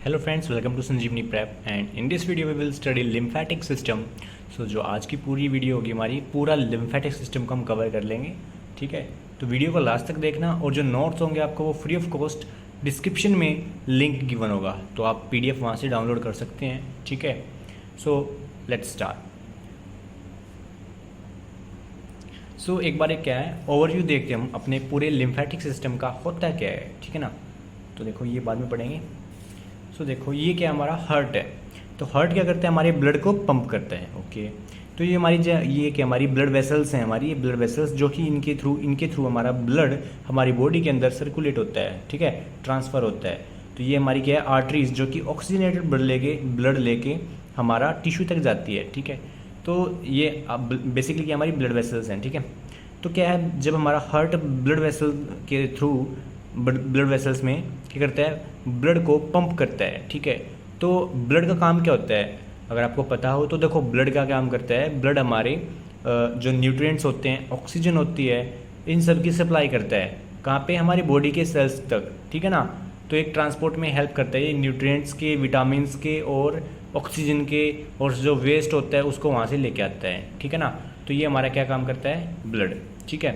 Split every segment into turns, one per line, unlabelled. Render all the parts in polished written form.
Hello friends, welcome to Sanjeevani Prep and in this video we will study lymphatic system. So जो आज की पूरी video होगी हमारी पूरा lymphatic system को हम कवर कर लेंगे, ठीक है। तो वीडियो को लास्ट तक देखना और जो नोट्स होंगे आपको वो फ्री ऑफ कॉस्ट डिस्क्रिप्शन में लिंक गिवन होगा, तो आप PDF वहाँ से डाउनलोड कर सकते हैं, ठीक है। So let's start. सो एक बार क्या है ओवरव्यू देखते हैं हम अपने पूरे लिम्फेटिक सिस्टम का होता क्या है, ठीक है ना। तो देखो ये बाद में पढ़ेंगे। सो देखो ये क्या हमारा हार्ट है, तो हार्ट क्या करता है हमारे ब्लड को पंप करता है, ओके। तो ये हमारी ये क्या हमारी ब्लड वेसल्स हैं, हमारी ये ब्लड वेसल्स जो कि इनके थ्रू हमारा ब्लड हमारी बॉडी के अंदर सर्कुलेट होता है, ठीक है, ट्रांसफ़र होता है। तो ये हमारी क्या है आर्टरीज जो कि ऑक्सीजनेटेड ब्लड लेके हमारा टिश्यू तक जाती है, ठीक है। तो ये बेसिकली क्या हमारी ब्लड वेसल्स हैं, ठीक है। तो क्या है जब हमारा हार्ट ब्लड वेसल के थ्रू ब्लड वेसल्स में क्या करता है ब्लड को पंप करता है, ठीक है। तो ब्लड का काम क्या होता है अगर आपको पता हो तो देखो ब्लड का काम करता है, ब्लड हमारे जो न्यूट्रिएंट्स होते हैं, ऑक्सीजन होती है, इन सब की सप्लाई करता है कहाँ पे हमारी बॉडी के सेल्स तक, ठीक है ना। तो एक ट्रांसपोर्ट में हेल्प करता है ये न्यूट्रिएंट्स के, विटामिन्स के और ऑक्सीजन के, और जो वेस्ट होता है उसको वहाँ से लेके आता है, ठीक है ना। तो ये हमारा क्या काम करता है ब्लड, ठीक है।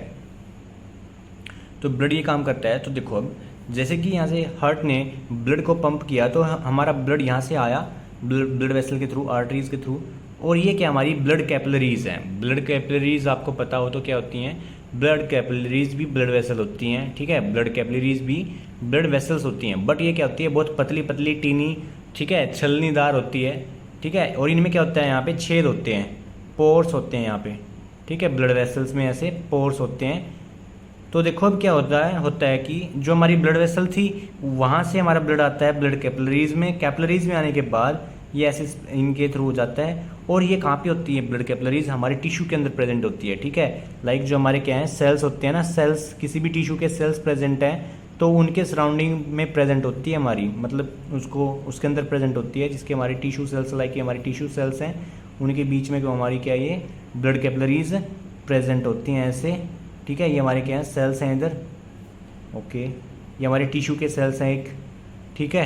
तो ब्लड ये काम करता है। तो देखो अब जैसे कि यहाँ से हार्ट ने ब्लड को पंप किया तो हमारा ब्लड यहाँ से आया ब्लड वेसल के थ्रू, आर्टरीज के थ्रू, और ये क्या हमारी ब्लड कैपिलरीज हैं। ब्लड कैपिलरीज आपको पता हो तो क्या होती हैं, ब्लड कैपिलरीज भी ब्लड वेसल होती हैं, ठीक है। ब्लड कैपिलरीज भी ब्लड वेसल्स होती हैं, बट ये क्या होती है बहुत पतली पतली टीनी, ठीक है, छलनीदार होती है, ठीक है। और इनमें क्या होता है यहाँ पे छेद होते हैं, पोर्स होते हैं यहाँ पे, ठीक है। ब्लड वेसल्स में ऐसे पोर्स होते हैं। तो देखो अब क्या होता है कि जो हमारी ब्लड वेसल थी वहाँ से हमारा ब्लड आता है ब्लड कैपिलरीज में आने के बाद ये ऐसे इनके थ्रू हो जाता है। और ये कहाँ पे होती है ब्लड कैपिलरीज हमारे टिश्यू के अंदर प्रेजेंट होती है, ठीक है। लाइक जो हमारे क्या है सेल्स होते हैं ना, सेल्स किसी भी टिश्यू के सेल्स प्रेजेंट हैं तो उनके सराउंडिंग में प्रेजेंट होती है हमारी, मतलब उसके अंदर प्रेजेंट होती है, जिसके हमारी टिश्यू सेल्स लाइक हमारी टिश्यू सेल्स हैं उनके बीच में हमारी क्या ये ब्लड कैपिलरीज प्रेजेंट होती हैं ऐसे, ठीक है। ये हमारे क्या है सेल्स हैं इधर, ओके। ये हमारे टिश्यू के सेल्स हैं एक, ठीक है।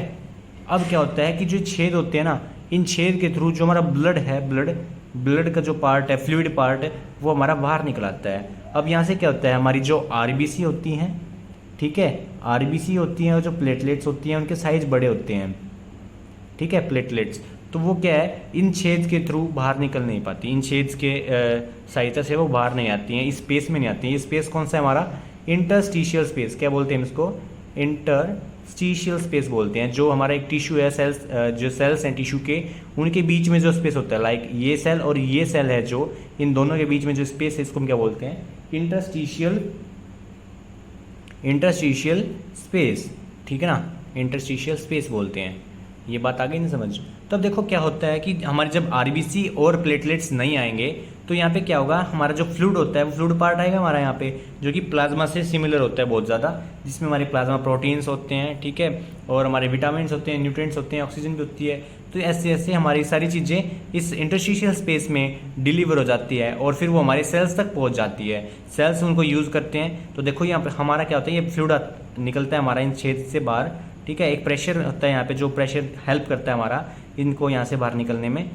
अब क्या होता है कि जो छेद होते हैं ना, इन छेद के थ्रू जो हमारा ब्लड है, ब्लड का जो पार्ट है, फ्लूइड पार्ट है, वो हमारा बाहर निकल आता है। अब यहाँ से क्या होता है हमारी जो आरबीसी होती हैं, ठीक है, आरबीसी होती हैं और जो प्लेटलेट्स होती हैं उनके साइज बड़े होते हैं, ठीक है, प्लेटलेट्स। तो वो क्या है इन छेद के थ्रू बाहर निकल नहीं पाती, इन छेद के सहायता से वो बाहर नहीं आती हैं, इस स्पेस में नहीं आती हैं। ये स्पेस कौन सा है हमारा इंटरस्टिशियल स्पेस, क्या बोलते हैं इसको इंटरस्टिशियल स्पेस बोलते हैं। जो हमारा एक टिश्यू है, सेल्स जो सेल्स हैं टिश्यू के उनके बीच में जो स्पेस होता है, लाइक ये सेल और ये सेल है, जो इन दोनों के बीच में जो स्पेस है इसको हम क्या बोलते हैं इंटरस्टिशियल स्पेस, ठीक है ना, इंटरस्टिशियल स्पेस बोलते हैं। ये बात आ गई नहीं समझ। तो अब देखो क्या होता है कि हमारे जब आरबीसी और प्लेटलेट्स नहीं आएंगे तो यहाँ पे क्या होगा हमारा जो फ्लूइड होता है वो फ्लूइड पार्ट आएगा हमारा यहाँ पे, जो कि प्लाज्मा से सिमिलर होता है बहुत ज़्यादा, जिसमें हमारे प्लाज्मा प्रोटीन्स होते हैं, ठीक है, और हमारे विटामिन्स होते हैं, न्यूट्रिएंट्स होते हैं, ऑक्सीजन भी होती है। तो ऐसे ऐसे हमारी सारी चीज़ें इस इंटरस्टिशियल स्पेस में डिलीवर हो जाती है और फिर वो हमारे सेल्स तक पहुँच जाती है, सेल्स उनको यूज़ करते हैं। तो देखो यहाँ पर हमारा क्या होता है, ये फ्लूइड निकलता है हमारा इन छेद से बाहर, ठीक है। एक प्रेशर होता है यहाँ पे, जो प्रेशर हेल्प करता है हमारा इनको यहाँ से बाहर निकलने में,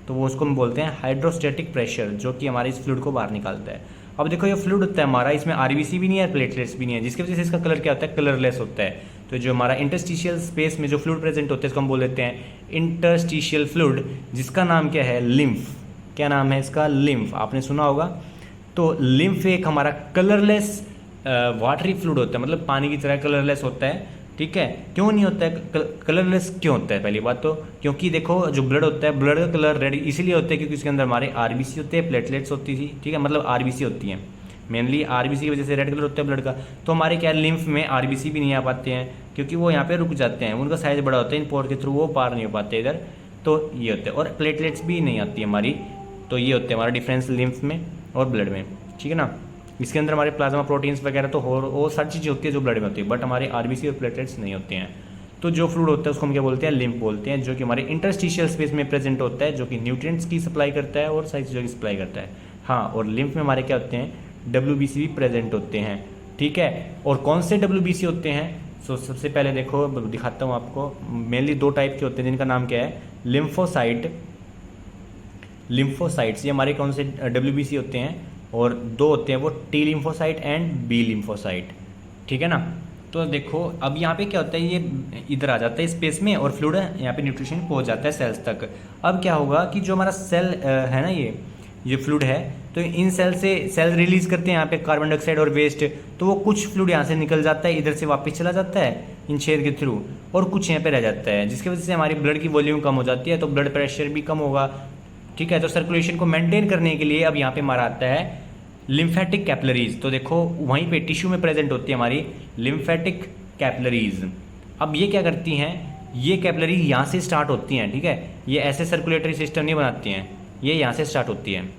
तो वो उसको हम बोलते हैं हाइड्रोस्टैटिक प्रेशर, जो कि हमारे इस फ्लूइड को बाहर निकालता है। अब देखो ये फ्लूइड होता है हमारा, इसमें आरबीसी भी नहीं है, प्लेटलेट्स भी नहीं है, जिसकी वजह से इसका कलर क्या होता है कलरलेस होता है। तो जो हमारा इंटरस्टिशियल स्पेस में जो फ्लूइड प्रेजेंट होता है इसको हम बोल देते हैं इंटरस्टिशियल फ्लूइड, जिसका नाम क्या है लिम्फ। क्या नाम है इसका लिम्फ, आपने सुना होगा। तो लिम्फ एक हमारा कलरलेस वाटरी फ्लूइड होता है, मतलब पानी की तरह कलरलेस होता है, ठीक है। क्यों नहीं होता है कलरलेस, क्यों होता है पहली बात तो क्योंकि देखो जो ब्लड होता है ब्लड का कलर रेड इसीलिए होता है क्योंकि उसके अंदर हमारे आरबीसी होते हैं, प्लेटलेट्स होती थी, ठीक है, मतलब आरबीसी होती हैं मेनली, आरबीसी की वजह से रेड कलर होता है ब्लड का। तो हमारे क्या लिम्फ में आरबीसी भी नहीं आ पाते हैं क्योंकि वो यहाँ पे रुक जाते हैं, उनका साइज बड़ा होता है, इन पोर के थ्रू वो पार नहीं हो पाते इधर। तो ये होते हैं, और प्लेटलेट्स भी नहीं आती हमारी। तो ये होते हैं हमारा डिफरेंस लिम्फ में और ब्लड में, ठीक है ना। इसके अंदर हमारे प्लाज्मा प्रोटीन्स वगैरह तो वो सारी चीज़ें होती है जो ब्लड में होती है, बट हमारे आरबीसी और प्लेटलेट्स नहीं होते हैं। तो जो फ्लूइड होता है उसको हम क्या बोलते हैं लिम्फ बोलते हैं, जो कि हमारे इंटरस्टिशियल स्पेस में प्रेजेंट होता है, जो कि न्यूट्रिएंट्स की सप्लाई करता है और सारी चीज़ों की सप्लाई करता है। हाँ, और लिम्फ में हमारे क्या होते हैं WBC भी प्रेजेंट होते हैं, ठीक है। और कौन से WBC होते हैं सो सबसे पहले देखो दिखाता हूँ आपको, मेनली 2 टाइप के होते हैं जिनका नाम क्या है, लिम्फोसाइट्स, ये हमारे कौन से WBC होते हैं, और 2 होते हैं वो T lymphocyte and B lymphocyte, ठीक है ना। तो देखो अब यहाँ पे क्या होता है, ये इधर आ जाता है स्पेस में और फ्लूइड यहाँ पे न्यूट्रिशन पहुँच जाता है सेल्स तक। अब क्या होगा कि जो हमारा सेल है ना, ये फ्लूइड है, तो इन सेल से सेल रिलीज करते हैं यहाँ पे कार्बन डाइऑक्साइड और वेस्ट, तो वो कुछ फ्लूइड यहाँ से निकल जाता है, इधर से वापस चला जाता है इन छेद के थ्रू, और कुछ यहाँ पे रह जाता है, जिसकी वजह से हमारी ब्लड की वॉल्यूम कम हो जाती है, तो ब्लड प्रेशर भी कम होगा, ठीक है। तो सर्कुलेशन को मेंटेन करने के लिए अब यहाँ पे हमारा आता है लिम्फेटिक कैपिलरीज। तो देखो वहीं पे टिश्यू में प्रेजेंट होती है हमारी लिम्फेटिक कैपिलरीज। अब ये क्या करती हैं, ये कैपिलरी यहाँ से स्टार्ट होती हैं, ठीक है, ये ऐसे सर्कुलेटरी सिस्टम नहीं बनाती हैं, ये यहाँ से स्टार्ट होती हैं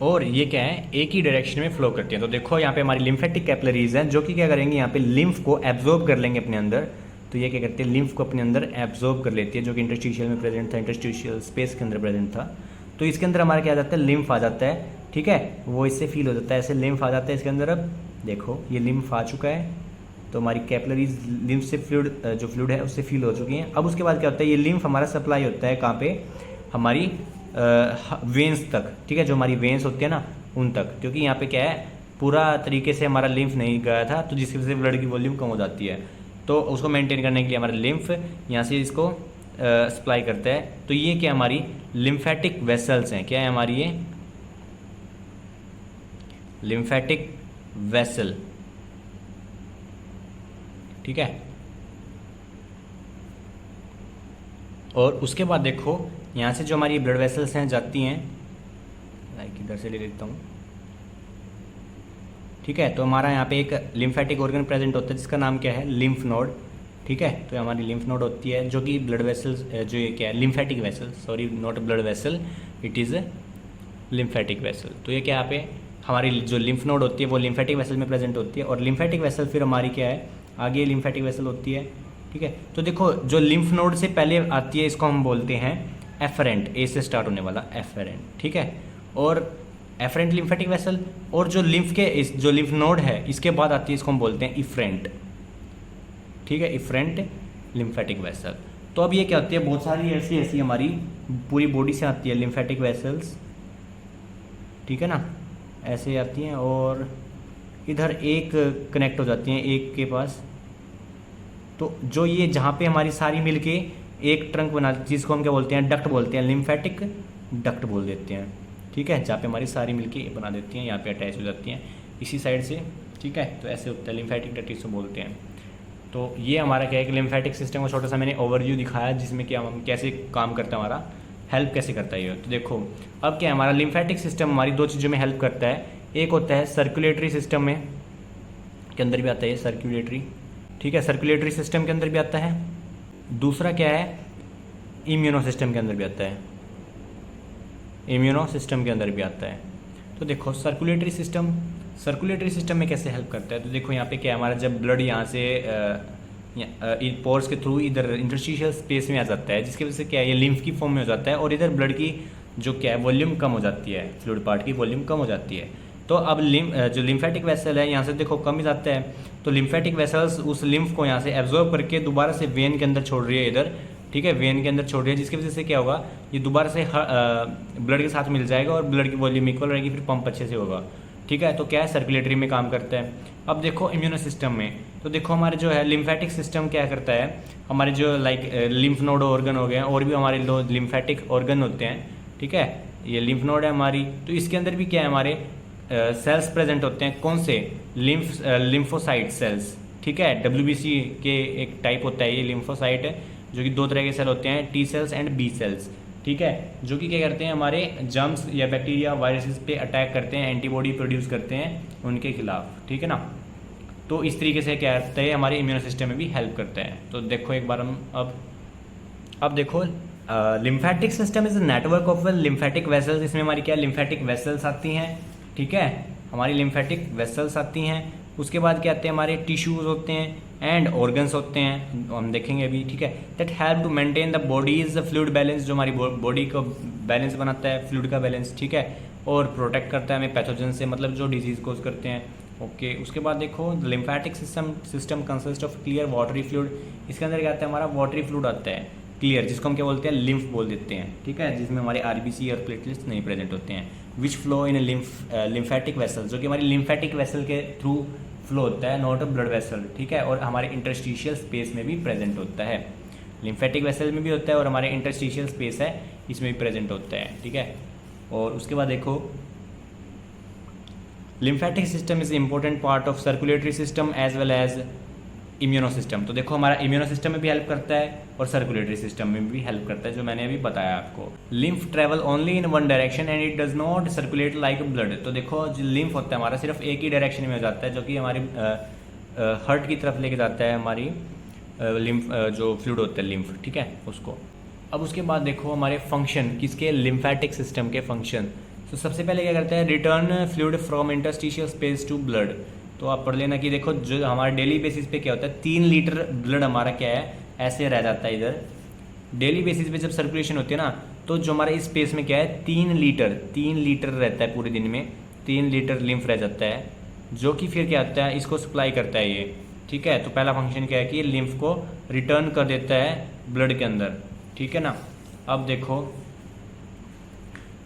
और ये क्या है, एक ही डायरेक्शन में फ्लो करती हैं। तो देखो यहाँ पे हमारी लिम्फेटिक कैपिलरीज हैं जो कि क्या करेंगे, यहाँ पे लिम्फ को एब्जॉर्ब कर लेंगे अपने अंदर। तो ये क्या करती है, लिम्फ को अपने अंदर एब्जॉर्ब कर लेती है, जो कि इंटरस्टिशियल में प्रेजेंट था, इंटरस्टिशियल स्पेस के अंदर प्रेजेंट था। तो इसके अंदर हमारा क्या आ जाता है, लिम्फ आ जाता है, ठीक है, वो इससे फील हो जाता है, ऐसे लिम्फ आ जाता है इसके अंदर। अब देखो ये लिम्फ आ चुका है, तो हमारी कैपिलरीज लिम्फ से फ्लूइड, जो फ्लूइड है उससे फील हो चुकी हैं। अब उसके बाद क्या होता है, ये लिम्फ हमारा सप्लाई होता है कहाँ पे, हमारी वेंस तक, ठीक है, जो हमारी वेंस होती है ना उन तक, क्योंकि यहाँ पे क्या है, पूरा तरीके से हमारा लिम्फ नहीं गया था, तो जिसकी वजह से ब्लड की वॉल्यूम कम हो जाती है, तो उसको मेंटेन करने के लिए हमारा लिम्फ यहाँ से इसको सप्लाई करता है। तो ये क्या हमारी लिम्फेटिक वेसल्स हैं, क्या है हमारी ये लिम्फेटिक वेसल, ठीक है। और उसके बाद देखो यहाँ से जो हमारी ब्लड वेसल्स हैं जाती हैं, लाइक इधर से ले लेता हूँ, ठीक है। तो हमारा यहाँ पे एक लिम्फेटिक ऑर्गन प्रेजेंट होता है जिसका नाम क्या है, लिम्फ नोड, ठीक है। तो हमारी लिम्फ नोड होती है जो कि ब्लड वेसल्स, जो ये क्या है, lymphatic vessel, sorry not blood vessel, it is lymphatic vessel. तो ये क्या यहाँ पे हमारी जो लिम्फ नोड होती है वो लिम्फेटिक वेसल में प्रेजेंट होती है, और लिम्फेटिक वेसल फिर हमारी क्या है, आगे लिम्फेटिक वेसल होती है, ठीक है। तो देखो जो लिम्फ नोड से पहले आती है इसको हम बोलते हैं एफरेंट, ए से स्टार्ट होने वाला एफरेंट, ठीक है। और एफरेंट लिम्फेटिक वेसल, और जो लिम्फ के जो लिम्फ नोड है इसके बाद आती है इसको हम बोलते हैं इफ्रेंट, ठीक है, इफ्रेंट लिम्फेटिक वेसल। तो अब ये क्या होती है, बहुत सारी ऐसी ऐसी हमारी पूरी बॉडी से आती है लिम्फेटिक वेसल्स, ठीक है ना, ऐसे आती हैं और इधर एक कनेक्ट हो जाती हैं एक के पास। तो जो ये जहाँ पे हमारी सारी मिलके एक ट्रंक बना, जिसको हम क्या बोलते हैं, डक्ट बोलते हैं, लिम्फेटिक डक्ट बोल देते हैं, ठीक है, जहाँ पे हमारी सारी मिलके बना देती हैं, यहाँ पे अटैच हो जाती हैं इसी साइड से, ठीक है। तो ऐसे होता है, लिम्फेटिक डक्ट इसको बोलते हैं। तो ये हमारा क्या है कि लिम्फेटिक सिस्टम का छोटा सा मैंने ओवरव्यू दिखाया जिसमें क्या हम कैसे काम करता है, हमारा हेल्प कैसे करता है ये। तो देखो अब क्या है, हमारा लिम्फेटिक सिस्टम हमारी 2 चीज़ों में हेल्प करता है, एक होता है सर्कुलेटरी सिस्टम में के अंदर भी आता है ये सर्कुलेटरी, ठीक है, सर्कुलेटरी सिस्टम के अंदर भी आता है। दूसरा क्या है, इम्यूनो सिस्टम के अंदर भी आता है, इम्यूनो सिस्टम के अंदर भी आता है। तो देखो सर्कुलेटरी सिस्टम में कैसे हेल्प करता है, तो देखो यहाँ पे क्या है, हमारा जब ब्लड यहाँ से पोर्स के थ्रू इधर इंटरस्टिशियल स्पेस में आ जाता है, जिसकी वजह से क्या है, ये लिम्फ की फॉर्म में हो जाता है, और इधर ब्लड की जो क्या है वॉल्यूम कम हो जाती है, फ्लूइड पार्ट की वॉल्यूम कम हो जाती है। तो अब जो लिम्फेटिक वेसल है यहाँ से देखो कम ही जाता है, तो लिम्फेटिक वेसल्स उस लिम्फ को यहाँ से एब्जॉर्ब करके दोबारा से वेन के अंदर छोड़ रही है इधर, ठीक है, वेन के अंदर छोड़ रही है, जिसकी वजह से क्या होगा, ये दोबारा से ब्लड के साथ मिल जाएगा और ब्लड की वॉल्यूम इक्वल रहेगी, फिर पंप अच्छे से होगा, ठीक है। तो क्या है, सर्कुलेटरी में काम करता है। अब देखो इम्यूनो सिस्टम में, तो देखो हमारे जो है लिम्फेटिक सिस्टम क्या करता है, हमारे जो लाइक लिम्फ नोड ऑर्गन हो गए हैं, और भी हमारे लिम्फेटिक ऑर्गन होते हैं, ठीक है, ये लिम्फ नोड है हमारी, तो इसके अंदर भी क्या है, हमारे सेल्स प्रेजेंट होते हैं, कौन से, लिम्फोसाइट सेल्स, ठीक है, WBC के एक टाइप होता है ये लिम्फोसाइट है, जो कि 2 तरह के सेल होते हैं, T cells and B cells, ठीक है, जो कि क्या करते हैं, हमारे जर्म्स या बैक्टीरिया वायरसेस पे अटैक करते हैं, एंटीबॉडी प्रोड्यूस करते हैं उनके खिलाफ, ठीक है ना। तो इस तरीके से क्या करता है, हमारे इम्यूनो सिस्टम में भी हेल्प करता है। तो देखो एक बार हम अब देखो lymphatic system is network of lymphatic vessels, इसमें हमारी क्या लिम्फेटिक वेसल्स आती हैं, ठीक है, हमारी लिम्फेटिक वेसल्स आती हैं। उसके बाद क्या आते हैं, हमारे टिश्यूज होते हैं एंड ऑर्गन्स होते हैं, हम देखेंगे अभी, ठीक है, that help to maintain the body's fluid balance, जो हमारी बॉडी को बैलेंस बनाता है, फ्लूइड का बैलेंस, ठीक है, और प्रोटेक्ट करता है हमें पैथोजन से, मतलब जो डिजीज कोज करते हैं, ओके, उसके बाद देखो lymphatic system consist of clear watery fluid. इसके अंदर क्या आता है, हमारा वाटरी फ्लूइड आता है क्लियर, जिसको हम क्या बोलते हैं, लिम्फ बोल देते हैं, ठीक है, जिसमें हमारे आरबीसी और प्लेटलेट्स नहीं प्रेजेंट होते हैं। विच फ्लो इन लिम्फेटिक वेसल, जो कि हमारी लिम्फेटिक वेसल के थ्रू फ्लो होता है, नॉट अ ब्लड वेसल, ठीक है, और हमारे इंटरस्टिशियल स्पेस में भी प्रेजेंट होता है। लिम्फेटिक वेसल में भी होता है और हमारे इंटरस्टिशियल स्पेस है इसमें भी प्रेजेंट होता है, ठीक है। और उसके बाद देखो lymphatic system is important part of circulatory system as well as immuno system. तो देखो हमारा इम्यूनो सिस्टम में भी हेल्प करता है और सर्कुलेटरी सिस्टम में भी हेल्प करता है, जो मैंने अभी बताया आपको। Lymph travel only in one direction and it does not circulate like blood. तो देखो जो लिम्फ होता है हमारा सिर्फ एक ही डायरेक्शन में हो जाता है, जो कि हमारी हार्ट की तरफ लेके जाता है हमारी लिम्फ जो फ्लूइड होता है लिम्फ, ठीक है, उसको। अब उसके बाद देखो हमारे फंक्शन किसके, लिम्फेटिक सिस्टम के फंक्शन। तो सबसे पहले क्या करता है, return fluid from interstitial space to blood. तो आप पढ़ लेना कि देखो जो हमारे डेली बेसिस पे क्या होता है, 3 लीटर ब्लड हमारा क्या है ऐसे रह जाता है इधर। डेली बेसिस पे जब सर्कुलेशन होती है ना, तो जो हमारे इस स्पेस में क्या है 3 लीटर रहता है पूरे दिन में, 3 लीटर लिम्फ रह जाता है, जो कि फिर क्या होता है इसको सप्लाई करता है ये, ठीक है। तो पहला फंक्शन क्या है कि लिम्फ को रिटर्न कर देता है ब्लड के अंदर, ठीक है ना। अब देखो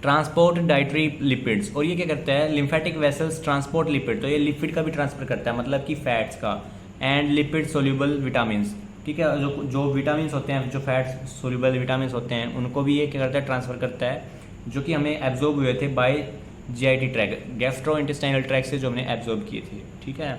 ट्रांसपोर्ट डाइटरी लिपिड्स, और ये क्या करता है, लिम्फेटिक वेसल्स ट्रांसपोर्ट लिपिड, तो ये लिपिड का भी ट्रांसफर करता है, मतलब कि फैट्स का, एंड लिपिड सोल्यूबल विटामिन्स, ठीक है, जो विटामिन्स होते हैं, जो फैट्स सोल्यूबल विटामिन्स होते हैं, उनको भी ये क्या करता है, ट्रांसफर करता है, जो कि हमें एब्जॉर्ब हुए थे by GIT tract, gastro intestinal tract से जो हमने एब्जॉर्ब किए थे, ठीक है।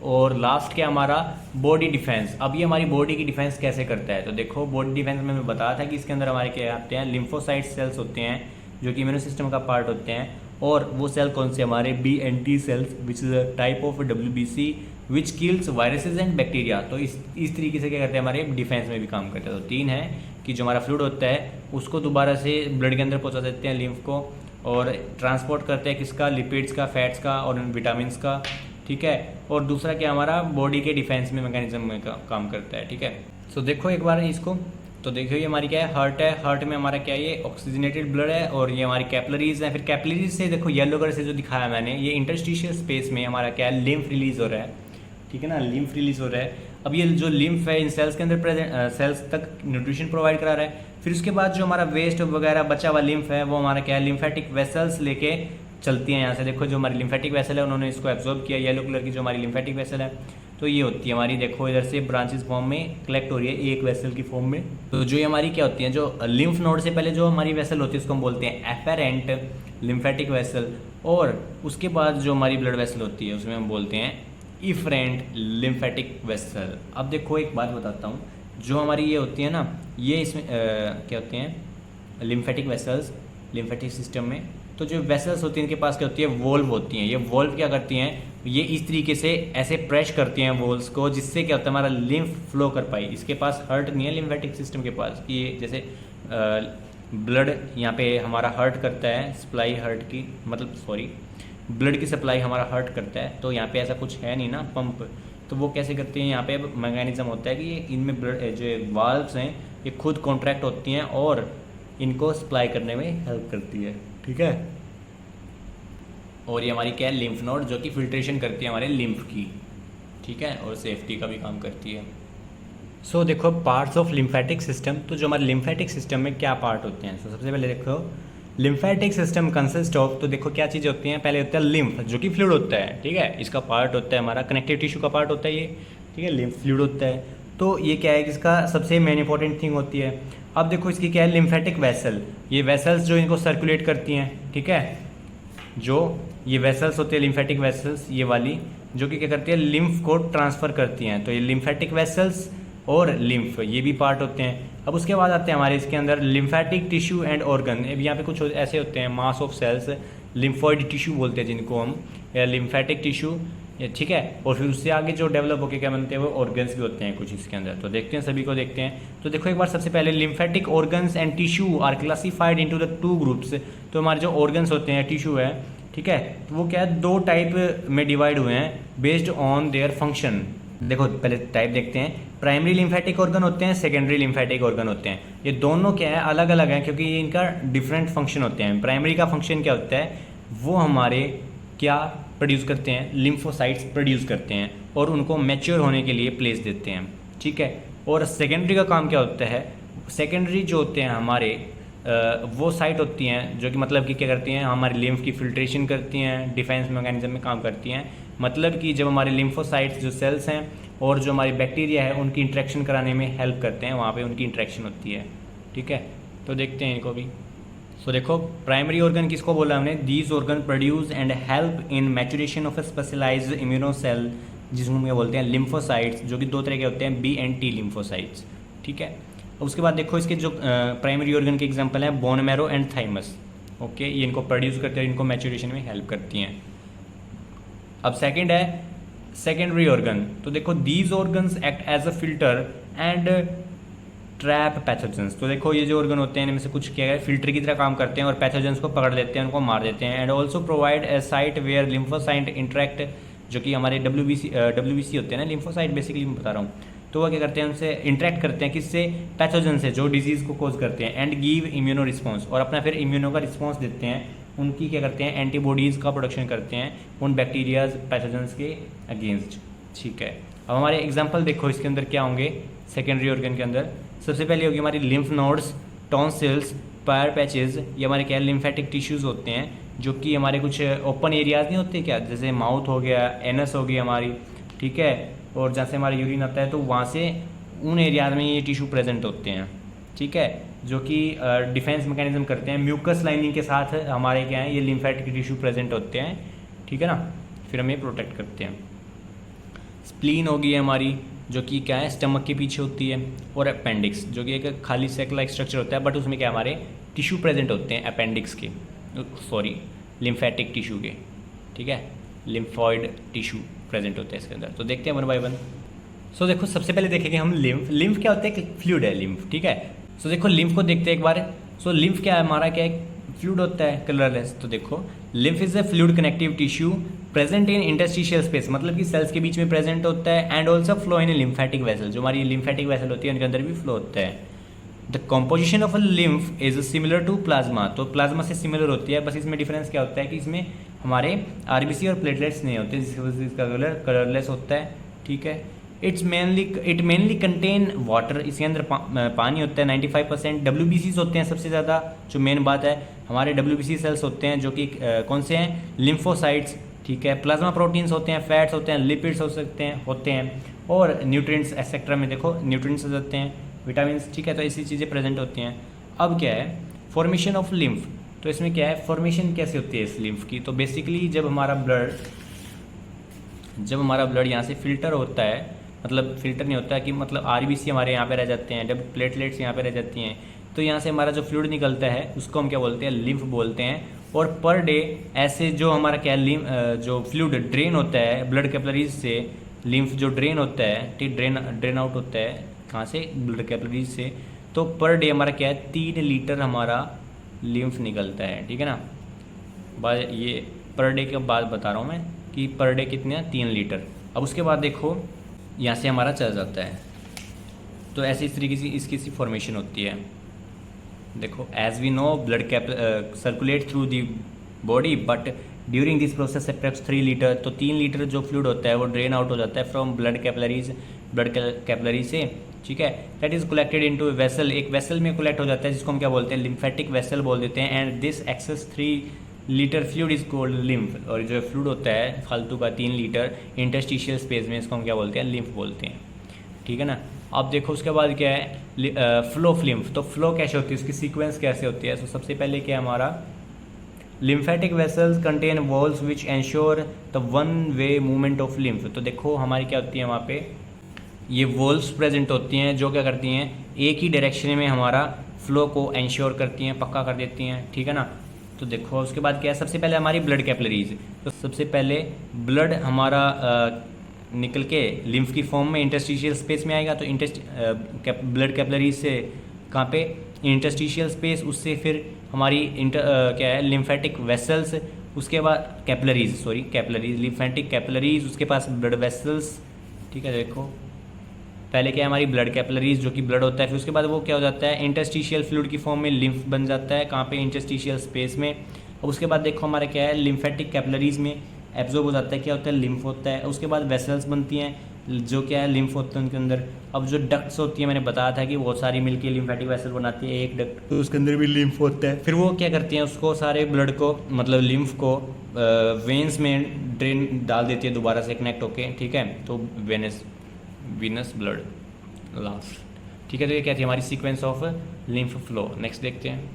और लास्ट क्या हमारा बॉडी डिफेंस। अब ये हमारी बॉडी की डिफेंस कैसे करता है, तो देखो बॉडी डिफेंस में मैं बताया था कि इसके अंदर हमारे क्या आते हैं, लिम्फोसाइट सेल्स होते हैं, जो कि इम्यूनो सिस्टम का पार्ट होते हैं। और वो सेल कौन से, हमारे BNT cells, which is a type of WBC which kills viruses and bacteria. तो इस तरीके से क्या करते हैं, हमारे डिफेंस में भी काम करते हैं। तो 3 है कि जो हमारा फ्लूइड होता है उसको दोबारा से ब्लड के अंदर पहुंचा देते हैं लिम्फ को, और ट्रांसपोर्ट करते हैं किसका, लिपिड्स का, फैट्स का और विटामिन का, ठीक है। और दूसरा क्या हमारा बॉडी के डिफेंस में मैकेनिज्म में काम करता है, ठीक है। सो देखो एक बार इसको, तो देखिए ये हमारी क्या है, हार्ट है, हार्ट में हमारा क्या है, ये ऑक्सीजनेटेड ब्लड है, और ये हमारी कैपिलरीज है। फिर कैपिलरीज से देखो येलो कलर से जो दिखाया मैंने, ये इंटरस्टिशियल स्पेस में हमारा क्या है, लिम्फ रिलीज हो रहा है, ठीक है ना, लिम्फ रिलीज हो रहा है। अब ये जो लिम्फ है इन सेल्स के अंदर प्रेजेंट, सेल्स तक न्यूट्रिशन प्रोवाइड करा रहा है। फिर उसके बाद जो हमारा वेस्ट वगैरह बचा हुआ लिम्फ है, वो हमारा क्या है, लिम्फेटिक वेसल्स लेके चलती हैं यहाँ से। देखो जो हमारी लिम्फेटिक वेसल है उन्होंने इसको एब्जॉर्ब किया, येलो कलर की जो हमारी लिम्फेटिक वेसल है, तो ये होती है हमारी, देखो इधर से ब्रांचेस फॉर्म में कलेक्ट हो रही है एक वेसल की फॉर्म में। तो जो ये हमारी क्या होती है, जो लिम्फ नोड से पहले जो हमारी वेसल होती है उसको हम बोलते हैं एफेरेंट लिम्फेटिक वेसल, और उसके बाद जो हमारी ब्लड वेसल होती है उसमें हम बोलते हैं इफरेंट लिम्फेटिक वेसल। अब देखो एक बात बताता हूँ, जो हमारी ये होती है ना, ये इसमें क्या होते हैं, लिम्फेटिक वेसल्स लिम्फेटिक सिस्टम में। तो जो वेसल्स होती हैं इनके पास क्या होती है, वोल्व होती हैं। ये वोल्व क्या करती हैं, ये इस तरीके से ऐसे प्रेस करती हैं वोल्व्स को, जिससे क्या होता है हमारा लिम्फ फ्लो कर पाए। इसके पास हार्ट नहीं है लिम्फेटिक सिस्टम के पास, कि ये जैसे ब्लड यहाँ पे हमारा हार्ट करता है सप्लाई, हार्ट की मतलब सॉरी ब्लड की सप्लाई हमारा हार्ट करता है, तो यहाँ पे ऐसा कुछ है नहीं ना पंप। तो वो कैसे करते हैं, यहाँ पे मैकेनिज्म होता है कि इनमें ब्लड जो वाल्व्स हैं ये खुद कॉन्ट्रैक्ट होती हैं और इनको सप्लाई करने में हेल्प करती है, ठीक है। और ये हमारी क्या है, लिम्फ नोड, जो कि फिल्ट्रेशन करती है हमारे लिम्फ की, ठीक है, और सेफ्टी का भी काम करती है। सो देखो पार्ट्स ऑफ लिम्फेटिक सिस्टम। तो जो हमारे लिम्फेटिक सिस्टम में क्या पार्ट होते हैं, तो सबसे पहले देखो लिम्फेटिक सिस्टम कंसिस्ट ऑफ, तो देखो क्या चीज़ें होती हैं, पहले होता है लिम्फ, जो कि फ्लूइड होता है, ठीक है, इसका पार्ट होता है हमारा कनेक्टिव टिश्यू का पार्ट होता है ये, ठीक है, लिम्फ फ्लूइड होता है। तो ये क्या है, इसका सबसे मेन इंपॉर्टेंट थिंग होती है। अब देखो इसकी क्या है, लिम्फेटिक वेसल, ये वेसल्स जो इनको सर्कुलेट करती हैं, ठीक है, जो ये वेसल्स होती है लिम्फेटिक वेसल्स ये वाली, जो कि क्या करती है, लिम्फ को ट्रांसफ़र करती हैं। तो ये लिम्फेटिक वेसल्स और लिम्फ ये भी पार्ट होते हैं। अब उसके बाद आते हैं हमारे इसके अंदर लिम्फेटिक टिश्यू एंड ऑर्गन। अब यहाँ पे कुछ ऐसे होते हैं, mass of cells, lymphoid tissue बोलते हैं जिनको हम, या लिम्फेटिक टिश्यू, ठीक है। और फिर उससे आगे जो डेवलप होकर क्या बनते हैं, वो ऑर्गन्स भी होते हैं कुछ इसके अंदर। तो देखते हैं, सभी को देखते हैं। तो देखो एक बार सबसे पहले lymphatic organs and tissue are classified into the 2 groups. तो हमारे जो ऑर्गन्स होते हैं, टिश्यू है, ठीक है, तो वो क्या है 2 टाइप में डिवाइड हुए हैं बेस्ड ऑन देयर फंक्शन। देखो पहले टाइप देखते हैं, प्राइमरी लिम्फेटिक ऑर्गन होते हैं, सेकेंडरी लिम्फेटिक ऑर्गन होते हैं। ये दोनों क्या है, अलग अलग हैं, क्योंकि ये इनका डिफरेंट फंक्शन होते हैं। प्राइमरी का फंक्शन क्या होता है, वो हमारे क्या प्रोड्यूस करते हैं, लिम्फोसाइट्स प्रोड्यूस करते हैं और उनको मैच्योर होने के लिए प्लेस देते हैं, ठीक है। और सेकेंडरी का काम क्या होता है, सेकेंडरी जो होते हैं हमारे वो साइट होती हैं जो कि मतलब कि क्या करती हैं, हमारे लिम्फ की फिल्ट्रेशन करती हैं, डिफेंस मैकेनिज्म में काम करती हैं। मतलब कि जब हमारे लिम्फोसाइट्स जो सेल्स हैं और जो हमारी बैक्टीरिया है उनकी इंट्रैक्शन कराने में हेल्प करते हैं, वहाँ पे उनकी इंट्रैक्शन होती है, ठीक है। तो देखते हैं इनको भी। सो देखो प्राइमरी ऑर्गन किसको बोला हमने, these organ produce and help in maturation of a specialized immuno cell, जिसको हम बोलते हैं लिम्फोसाइट्स, जो कि दो तरह के होते हैं, बी एंड टी लिम्फोसाइट्स, ठीक है। उसके बाद देखो इसके जो प्राइमरी ऑर्गन के एग्जांपल हैं bone marrow and thymus, okay, ये इनको प्रोड्यूस करते हैं, इनको मैचुरेशन में हेल्प करती हैं। अब सेकंड है सेकेंडरी ऑर्गन, तो देखो these organs act as a filter and trap pathogens. तो देखो ये जो ऑर्गन होते हैं इनमें से कुछ क्या है, फिल्टर की तरह काम करते हैं और पैथोजेंस को पकड़ लेते हैं, उनको मार देते हैं। And also provide a site where lymphocyte interact, जो कि हमारे डब्ल्यूबीसी होते हैं ना, लिम्फोसाइट बेसिकली मैं बता रहा हूँ, तो वह क्या करते हैं, उनसे इंटरेक्ट करते हैं, किससे, पैथोजन से, जो डिजीज़ को कोज करते हैं। एंड गिव इम्यूनो रिस्पॉन्स, और अपना फिर इम्यूनो का रिस्पॉन्स देते हैं, उनकी क्या करते हैं, एंटीबॉडीज़ का प्रोडक्शन करते हैं उन बैक्टीरियाज पैथोजेंस के अगेंस्ट, ठीक है। अब हमारे एग्जांपल देखो इसके अंदर क्या होंगे सेकेंडरी ऑर्गन के अंदर। सबसे पहले होगी हमारी lymph nodes, tonsils, Peyer patches, ये हमारे क्या लिम्फेटिक टिश्यूज़ होते हैं, जो कि हमारे कुछ ओपन एरियाज नहीं होते क्या, जैसे माउथ हो गया, एनस हो गई हमारी, ठीक है, और जहाँ से हमारा यूरिन आता है तो वहाँ से उन एरियाज में ये टिश्यू प्रेजेंट होते हैं, ठीक है, जो कि डिफेंस मैकेनिज्म करते हैं। म्यूकस लाइनिंग के साथ हमारे क्या है, ये लिम्फेटिक टिश्यू प्रेजेंट होते हैं, ठीक है ना, फिर हमें प्रोटेक्ट करते हैं। स्प्लीन होगी हमारी, जो कि क्या है, स्टमक के पीछे होती है। और अपेंडिक्स, जो कि एक खाली सेक लाइक स्ट्रक्चर होता है, बट उसमें क्या हमारे टिश्यू प्रेजेंट होते हैं अपेंडिक्स के, सॉरी लिम्फेटिक टिश्यू के, ठीक है, लिम्फॉइड टिश्यू प्रेजेंट होते हैं इसके अंदर। तो देखते हैं वन बाय वन। सो देखो सबसे पहले देखेंगे हम लिम्फ क्या होता है, फ्लूइड है लिम्फ, ठीक है। सो देखो लिम्फ को देखते हैं एक बार। सो लिम्फ क्या है हमारा, क्या है, फ्लूइड होता है, कलरलेस। तो देखो lymph is a fluid connective tissue present in interstitial space, मतलब कि सेल्स के बीच में प्रेजेंट होता है। And also flow in lymphatic vessel, जो हमारी लिम्फेटिक वेसल होती है उनके अंदर भी फ्लो होता है। The composition of a lymph is similar to plasma, तो प्लाज्मा से सिमिलर होती है, बस इसमें डिफरेंस क्या होता है कि इसमें हमारे आरबीसी और प्लेटलेट्स नहीं होते, जिसकी वजह से इसका कलर कलरलेस होता है, ठीक है। इट मेनली कंटेन वाटर, इसके अंदर पानी होता है 95%। डब्ल्यूबीसीज होते हैं सबसे ज़्यादा, जो मेन बात है, हमारे डब्ल्यूबीसी सेल्स होते हैं जो कि कौन से हैं, लिम्फोसाइट्स, ठीक है। प्लाज्मा प्रोटीन्स होते हैं, फैट्स होते हैं, लिपिड्स होते हैं और न्यूट्रिएंट्स एक्सेट्रा में देखो न्यूट्रिएंट्स होते हैं, विटामिन, ठीक है। तो ऐसी चीज़ें प्रेजेंट होती हैं। अब क्या है, फॉर्मेशन ऑफ लिम्फ, तो इसमें क्या है, फॉर्मेशन कैसे होती है इस लिम्फ की। तो बेसिकली जब हमारा ब्लड यहाँ से फिल्टर होता है, मतलब फिल्टर नहीं होता कि मतलब आरबीसी हमारे यहाँ पे रह जाते हैं, जब प्लेटलेट्स यहाँ पे रह जाती हैं, तो यहाँ से हमारा जो फ्लूइड निकलता है उसको हम क्या बोलते हैं, लिम्फ बोलते हैं। और पर डे ऐसे जो हमारा क्या जो फ्लूइड ड्रेन होता है ब्लड कैपिलरीज से, लिम्फ जो ड्रेन होता है, ठीक, ड्रेन आउट होता है कहाँ से, ब्लड कैपिलरीज से, तो पर डे हमारा क्या है, 3 लीटर हमारा लिम्फ निकलता है, ठीक है ना। ये पर डे के बाद बता रहा हूँ मैं कि पर डे कितने, 3 लीटर। अब उसके बाद देखो यहाँ से हमारा चल जाता है, तो ऐसे इस तरीके से इसकी सी फॉर्मेशन होती है। देखो as we know blood circulate through the body, but during this process approx 3 litre, तो 3 लीटर जो फ्लूइड होता है वो ड्रेन आउट हो जाता है फ्रॉम ब्लड कैपिलरी से, ठीक है। That is collected into vessel, एक वेसल में कलेक्ट हो जाता है जिसको हम क्या बोलते हैं, लिम्फेटिक वेसल बोल देते हैं। And this excess 3 litre fluid is called lymph, और जो फ्लूइड होता है फालतू का 3 लीटर इंटरस्टिशियल स्पेस में, इसको हम क्या बोलते हैं, लिम्फ बोलते हैं, ठीक है ना। अब देखो उसके बाद क्या है, फ्लो ऑफ लिम्फ, तो फ्लो कैसे होती है, उसकी सीक्वेंस कैसे होती है। तो सबसे पहले क्या है हमारा, lymphatic vessels contain walls which ensure the one way movement of lymph. तो देखो हमारी क्या होती है, वहाँ पे ये वॉल्स प्रेजेंट होती हैं जो क्या करती हैं, एक ही डायरेक्शन में हमारा फ्लो को एंश्योर करती हैं, पक्का कर देती हैं, ठीक है ना। तो देखो उसके बाद क्या है, सबसे पहले हमारी ब्लड कैपिलरीज, तो सबसे पहले ब्लड हमारा निकल के लिम्फ की फॉर्म में इंटरस्टिशियल स्पेस में आएगा, तो ब्लड कैपिलरीज से कहाँ पे, इंटरस्टिशियल स्पेस, उससे फिर हमारी क्या है, लिम्फेटिक वेसल्स, उसके बाद कैपिलरीज लिम्फेटिक कैपिलरीज, उसके पास ब्लड वेसल्स, ठीक है। देखो पहले क्या है, हमारी ब्लड कैपिलरीज जो कि ब्लड होता है, फिर उसके बाद वो क्या हो जाता है, इंटरस्टिशियल फ्लूइड की फॉर्म में लिम्फ बन जाता है, कहाँ पे, इंटरस्टिशियल स्पेस में। और उसके बाद देखो हमारा क्या है, लिम्फेटिक कैपिलरीज में एब्जॉर्ब हो जाता है, क्या होता है, लिम्फ होता है। उसके बाद वेसल्स बनती हैं जो क्या है, लिम्फ होते हैं उनके अंदर। अब जो डक्ट्स होती है, मैंने बताया था कि बहुत सारी मिलके लिम्फेटिक वेसल बनाती है एक डक्ट, तो उसके अंदर भी लिम्फ होता है। फिर वो क्या करती हैं, उसको सारे ब्लड को, मतलब लिम्फ को वेन्स में ड्रेन डाल देती है दोबारा से कनेक्ट होके, ठीक है। तो वीनस ब्लड लास्ट, ठीक है। तो ये क्या थी हमारी sequence of lymph flow. Next देखते हैं।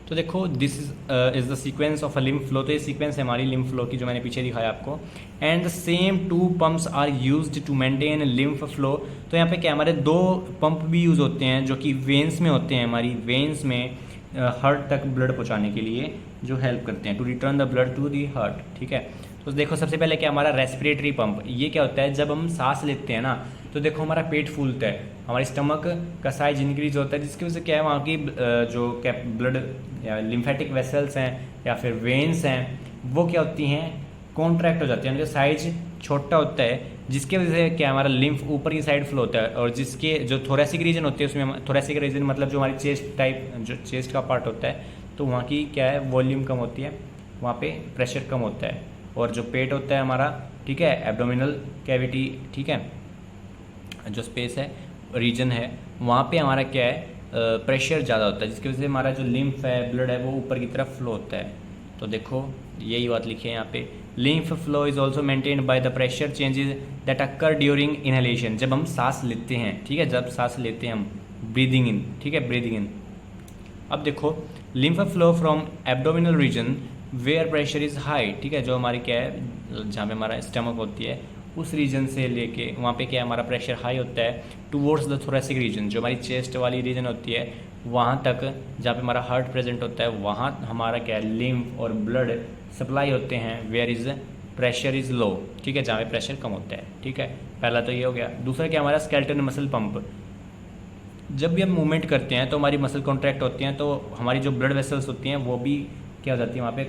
तो देखो this is the sequence of a lymph flow. तो ये सीक्वेंस है हमारी लिम्फ फ्लो की जो मैंने पीछे दिखाया आपको। And the same 2 pumps are used to maintain lymph flow. तो यहाँ पे क्या हमारे 2 पंप भी यूज़ होते हैं जो कि वेन्स में होते हैं, हमारी वेन्स में हार्ट तक ब्लड पहुँचाने के लिए जो हेल्प करते हैं, to return the blood to the heart, ठीक है। तो देखो सबसे पहले क्या हमारा रेस्पिरेटरी पंप। ये क्या होता है, जब हम सांस लेते हैं ना तो देखो हमारा पेट फूलता है, हमारे स्टमक का साइज इंक्रीज होता है, जिसकी वजह से क्या है वहाँ की जो क्या ब्लड या लिम्फेटिक वेसल्स हैं या फिर वेन्स हैं वो क्या होती हैं, कॉन्ट्रैक्ट हो जाती है, उनका साइज छोटा होता है, जिसकी वजह से क्या हमारा लिम्फ ऊपर की साइड फ्लो होता है। और जिसके जो थोरेसिक रीजन होती है उसमें, थोरेसिक रीजन मतलब जो हमारी चेस्ट टाइप, जो चेस्ट का पार्ट होता है, तो वहाँ की क्या है, वॉल्यूम कम होती है, वहाँ पे प्रेशर कम होता है। और जो पेट होता है हमारा, ठीक है, एब्डोमिनल कैविटी, ठीक है, जो स्पेस है, रीजन है, वहाँ पे हमारा क्या है, प्रेशर ज़्यादा होता है, जिसकी वजह से हमारा जो लिम्फ है, ब्लड है, वो ऊपर की तरफ फ्लो होता है। तो देखो यही बात लिखी है यहाँ पे, lymph flow is also maintained by the pressure changes that occur during inhalation. जब हम सांस लेते हैं, ठीक है, जब सांस लेते हैं हम, ब्रीदिंग इन, ठीक है, ब्रीदिंग इन। अब देखो lymph flow from abdominal region where pressure is high, ठीक है, जो हमारी क्या है, जहाँ पे हमारा स्टमक होती है, उस रीजन से लेके वहाँ पे क्या है, हमारा प्रेशर हाई होता है, टूवर्ड्स द थोरेसिक रीजन, जो हमारी चेस्ट वाली रीजन होती है, वहाँ तक जहाँ पे हमारा हार्ट प्रेजेंट होता है, वहाँ हमारा क्या है, लिम्फ और ब्लड सप्लाई होते हैं, where is pressure is low, ठीक है, जहाँ पे प्रेशर कम होता है, ठीक है। पहला तो ये हो गया। दूसरा क्या हमारा स्केलेटल मसल पंप। जब भी हम मूवमेंट करते हैं तो हमारी मसल कॉन्ट्रैक्ट होती हैं, तो हमारी जो ब्लड वेसल्स होती हैं वो भी क्या हो जाती है, वहाँ पे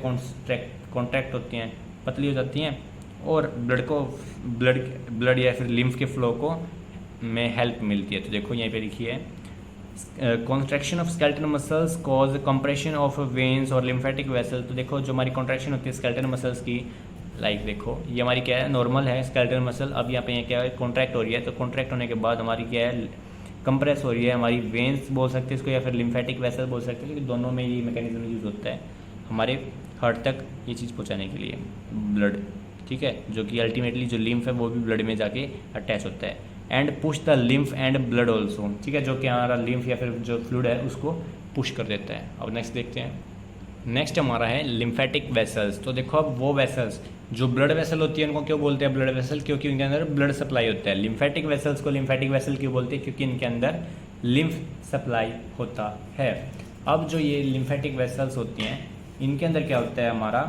कॉन्ट्रैक्ट होती हैं, पतली हो जाती हैं, और ब्लड या फिर लिम्फ के फ्लो को में हेल्प मिलती है। तो देखो यहीं पे लिखी है, contraction of skeletal muscles cause compression of veins और लिम्फेटिक वेसल। तो देखो जो हमारी कॉन्ट्रैक्शन होती है स्केलेटल मसल्स की, लाइक देखो ये हमारी क्या है, नॉर्मल है स्केलेटल मसल, अब यहाँ पे क्या है, कॉन्ट्रैक्ट हो रही है, तो कॉन्ट्रैक्ट होने के बाद हमारी क्या है, कंप्रेस हो रही है, हमारी वेन्स बोल सकते हैं इसको या फिर लिम्फेटिक वेसल बोल सकते हैं, क्योंकि दोनों में ये मैकेनिज्म यूज़ होता है हमारे हार्ट तक ये चीज़ पहुँचाने के लिए, ब्लड, ठीक है, जो कि अल्टीमेटली जो लिम्फ है वो भी ब्लड में जाके अटैच होता है। And push the lymph and blood also, ठीक है, जो कि हमारा लिम्फ या फिर जो फ्लूइड है उसको पुश कर देता है। अब नेक्स्ट देखते हैं। नेक्स्ट हमारा है लिम्फेटिक वेसल्स। तो देखो अब वो वेसल्स जो ब्लड वेसल होती है उनको क्यों बोलते हैं ब्लड वेसल, क्योंकि उनके अंदर ब्लड सप्लाई होता है। लिम्फेटिक वेसल्स को लिम्फेटिक वेसल क्यों बोलते हैं, क्योंकि इनके अंदर लिम्फ सप्लाई होता है। अब जो ये लिम्फेटिक वेसल्स होती हैं इनके अंदर क्या होता है, हमारा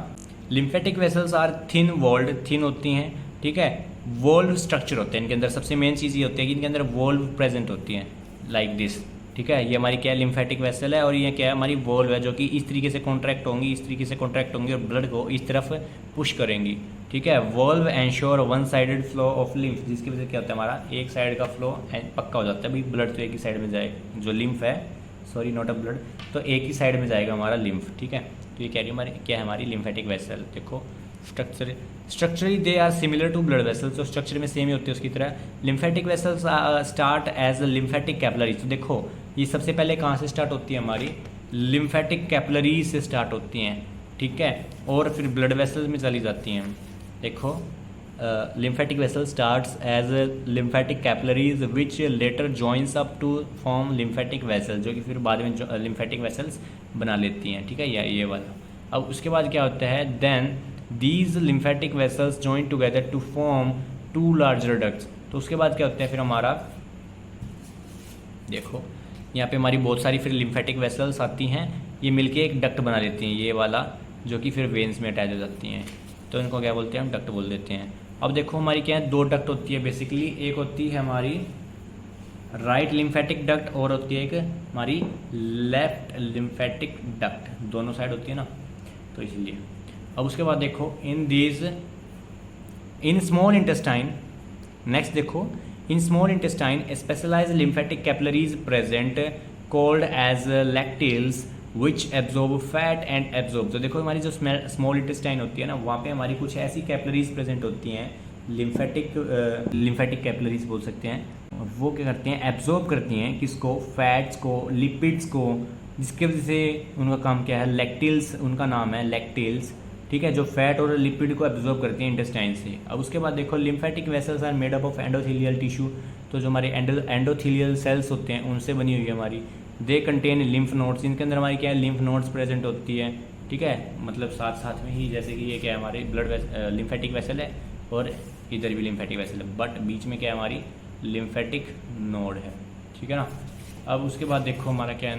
lymphatic vessels are thin walled, thin होती हैं, ठीक है, वॉल्व स्ट्रक्चर होते हैं इनके अंदर। सबसे मेन चीज़ ये होती है कि इनके अंदर वॉल्व प्रेजेंट होती हैं, लाइक दिस, ठीक है। ये हमारी क्या है, लिम्फेटिक वेसल है, और ये क्या है, हमारी वॉल्व है, जो कि इस तरीके से कॉन्ट्रैक्ट होंगी, इस तरीके से कॉन्ट्रैक्ट होंगी और ब्लड को इस तरफ पुश करेंगी, ठीक है। Valve ensure one sided flow of lymph, जिसकी वजह से क्या होता है, हमारा एक साइड का फ्लो पक्का हो जाता है, भाई ब्लड तो एक ही साइड में जाए, जो लिम्फ है, सॉरी नॉट अ ब्लड, तो एक ही साइड में जाएगा हमारा लिम्फ, ठीक है। तो ये क्या है हमारी लिम्फेटिक वेसल। देखो structurally they are similar to blood vessels, तो स्ट्रक्चर में सेम ही होती है उसकी तरह। Lymphatic vessels start as lymphatic capillaries. तो देखो ये सबसे पहले कहाँ से स्टार्ट होती है, हमारी लिम्फेटिक कैपिलरीज से स्टार्ट होती हैं, ठीक है, और फिर ब्लड वेसल्स में चली जाती हैं। देखो lymphatic vessel starts as lymphatic capillaries which later joins up to form lymphatic vessels, जो कि फिर बाद में lymphatic vessels बना लेती हैं, ठीक है, ये वाला। अब उसके बाद क्या होता है, then these lymphatic vessels join together to form two larger ducts। तो उसके बाद क्या होता है फिर हमारा, देखो यहाँ पे हमारी बहुत सारी फिर lymphatic vessels आती हैं, ये मिलके एक डक्ट बना लेती हैं, ये वाला, जो कि फिर वेन्स में अटैच हो जाती हैं, तो इनको क्या बोलते हैं, हम डक्ट बोल देते हैं। अब देखो हमारी क्या है, 2 डक्ट होती है बेसिकली, एक होती है हमारी राइट लिम्फेटिक डक्ट और होती है एक हमारी लेफ्ट लिम्फेटिक डक्ट, दोनों साइड होती है ना, तो इसलिए। अब उसके बाद देखो इन स्मॉल इंटेस्टाइन, नेक्स्ट देखो in small intestine specialised lymphatic capillaries present called as lacteals which absorb fat and absorb. तो देखो हमारी जो स्मॉल इंटेस्टाइन होती है ना, वहाँ पे हमारी कुछ ऐसी कैपिलरीज प्रेजेंट होती हैं, लिम्फेटिक कैपिलरीज बोल सकते हैं, और वो क्या करती हैं, एब्जॉर्ब करती हैं किसको, फैट्स को, लिपिड्स को, जिसकी वजह से उनका काम क्या है, लैक्टिल्स उनका नाम है, लैक्टिल्स, ठीक है, जो फैट और लिपिड को एब्जॉर्ब करती हैं इंटेस्टाइन से। अब उसके बाद देखो lymphatic vessels are made up of endothelial tissue. तो जो हमारे एंडोथेलियल सेल्स होते हैं उनसे बनी हुई है हमारी। दे कंटेन लिम्फ नोड्स, इनके अंदर हमारी क्या है, लिम्फ नोड्स प्रेजेंट होती है, ठीक है, मतलब साथ साथ में ही, जैसे कि ये क्या है हमारी लिम्फेटिक वेसल है और इधर भी लिम्फेटिक वेसल है, बट बीच में क्या है हमारी लिम्फेटिक नोड है, ठीक है ना। अब उसके बाद देखो हमारा क्या है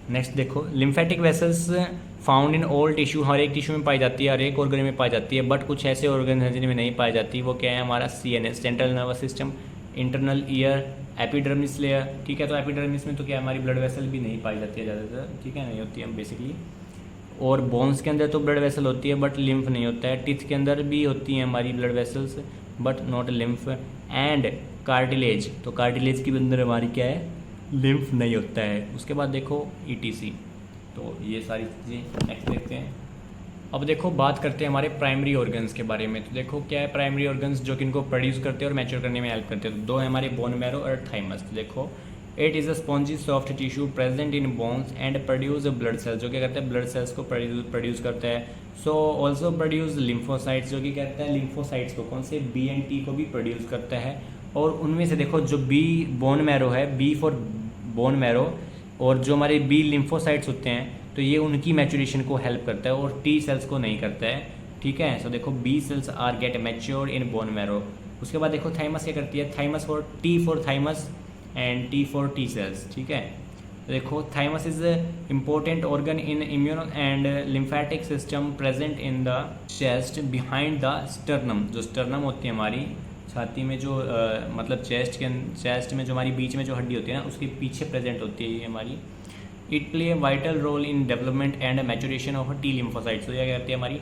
नेक्स्ट देखो lymphatic vessels found in all tissue, हर एक टिश्यू में पाई जाती है, हर एक ऑर्गन में पाई जाती है, बट कुछ ऐसे ऑर्गन हैं जिनमें नहीं पाई जाती। वो क्या है हमारा CNS, central nervous system, internal ear, epidermis layer, ठीक है। तो एपिडर्मिस में तो क्या हमारी ब्लड वेसल भी नहीं पाई जाती है ज़्यादातर, ठीक है, नहीं होती है बेसिकली। और बोन्स के अंदर तो ब्लड वेसल होती है बट लिम्फ नहीं होता है। टीथ के अंदर भी होती हैं हमारी blood vessels but not lymph. And cartilage, तो कार्टिलेज के अंदर हमारी क्या है, लिम्फ नहीं होता है। उसके बाद देखो ETC। तो ये सारी चीज़ें नेक्स्ट देखते हैं। अब देखो बात करते हैं हमारे प्राइमरी ऑर्गन्स के बारे में। तो देखो क्या है प्राइमरी ऑर्गन्स जो कि इनको प्रोड्यूस करते हैं और मैच्योर करने में हेल्प करते हैं। तो दो है हमारे बोन मैरो और थाइमस। तो देखो it is a spongy soft tissue present in bones and produce blood cells, जो क्या करते हैं ब्लड सेल्स को प्रोड्यूस करता है। सो ऑल्सो प्रोड्यूस लिम्फोसाइट्स, जो कि कहते हैं लिम्फोसाइट्स को, कौन से, B and T को भी प्रोड्यूस करता है। और उनमें से देखो जो B बोन मैरो है, B फॉर बोन मैरो, और जो हमारे B लिम्फोसाइट्स होते हैं तो ये उनकी मैच्योरेशन को हेल्प करता है और T सेल्स को नहीं करता है, ठीक है। सो देखो B cells are get matured in bone marrow. उसके बाद देखो थाइमस क्या करती है, thymus for T for thymus and T for T cells, ठीक है। देखो thymus is important organ in immune and lymphatic system present in the chest behind the sternum. जो स्टर्नम होती है हमारी छाती में, जो मतलब चेस्ट में जो हमारी बीच में जो हड्डी होती है ना, उसके पीछे प्रेजेंट होती है ये हमारी। It play a vital role in development and maturation of T lymphocytes. तो यह करती है हमारी